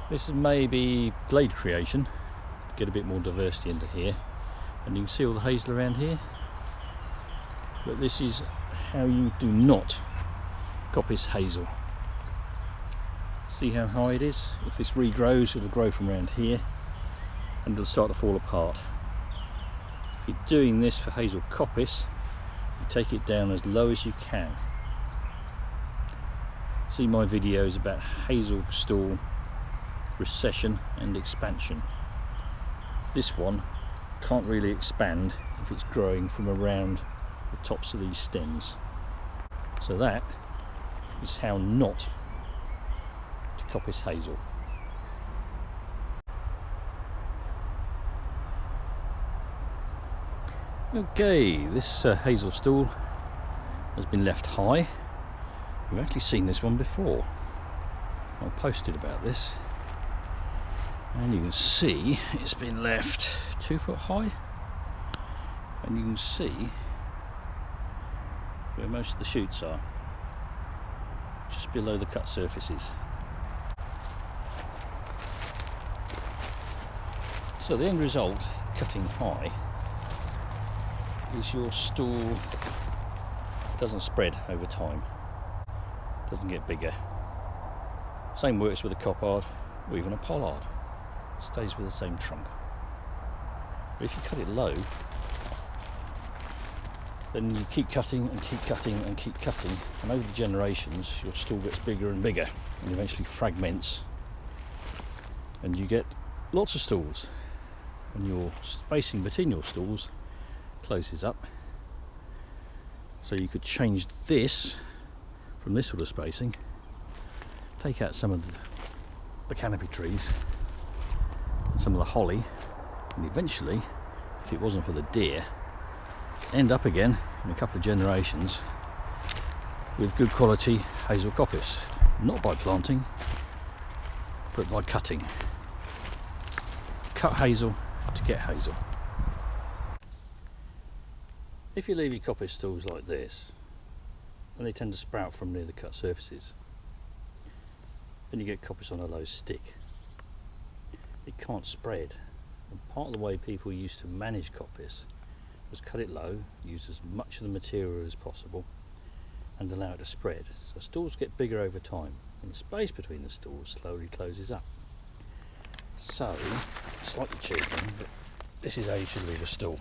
This is maybe glade creation to get a bit more diversity into here, and you can see all the hazel around here. But this is how you do not coppice hazel. See how high it is? If this regrows, it'll grow from around here and it'll start to fall apart. If you're doing this for hazel coppice, you take it down as low as you can. See my videos about hazel stool recession and expansion. This one can't really expand if it's growing from around the tops of these stems. So that is how not to coppice hazel. Okay, this hazel stool has been left high. We've actually seen this one before. I posted about this, and you can see it's been left 2 foot high, and you can see where most of the shoots are, just below the cut surfaces. So the end result, cutting high, is your stool doesn't spread over time, doesn't get bigger. Same works with a coppard or even a pollard, stays with the same trunk. But if you cut it low, then you keep cutting and keep cutting and keep cutting, and over the generations your stool gets bigger and bigger and eventually fragments, and you get lots of stools, and your spacing between your stools closes up. So you could change this from this sort of spacing, take out some of the canopy trees and some of the holly, and eventually, if it wasn't for the deer, end up again in a couple of generations with good quality hazel coppice, not by planting but by cutting. Cut hazel to get hazel. If you leave your coppice stools like this, then they tend to sprout from near the cut surfaces, then you get coppice on a low stick. It can't spread, and part of the way people used to manage coppice was cut it low, use as much of the material as possible, and allow it to spread. So stools get bigger over time, and the space between the stools slowly closes up. So, slightly cheating, but this is how you should leave a stool.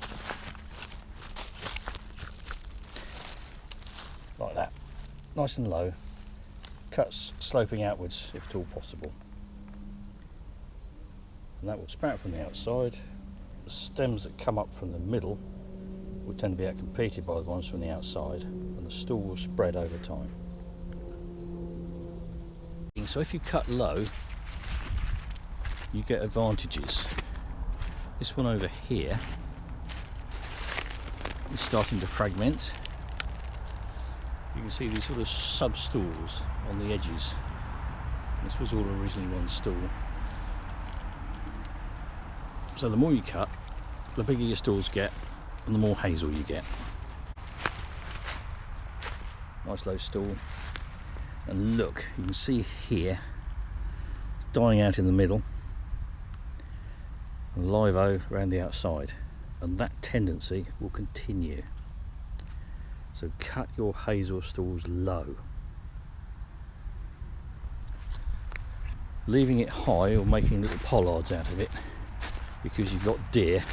Like that, nice and low, cuts sloping outwards if at all possible. And that will sprout from the outside. The stems that come up from the middle will tend to be outcompeted by the ones from the outside, and the stool will spread over time. So if you cut low, you get advantages. This one over here is starting to fragment. You can see these sort of sub-stools on the edges. This was all originally one stool. So the more you cut, the bigger your stools get and the more hazel you get. Nice low stool. And look, you can see here, it's dying out in the middle and live oak around the outside, and that tendency will continue. So cut your hazel stools low. Leaving it high or making little pollards out of it because you've got deer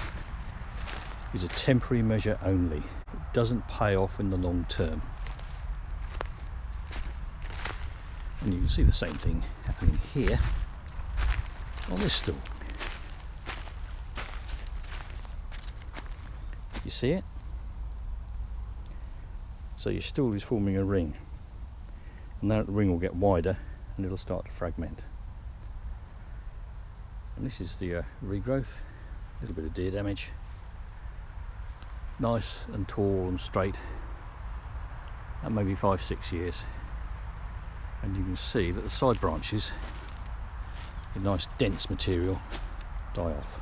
is a temporary measure only. It doesn't pay off in the long term. And you can see the same thing happening here on this stool. You see it? So your stool is forming a ring, and now the ring will get wider and it'll start to fragment. And this is the regrowth, a little bit of deer damage. Nice and tall and straight, and maybe 5-6 years. And you can see that the side branches, the nice dense material, die off.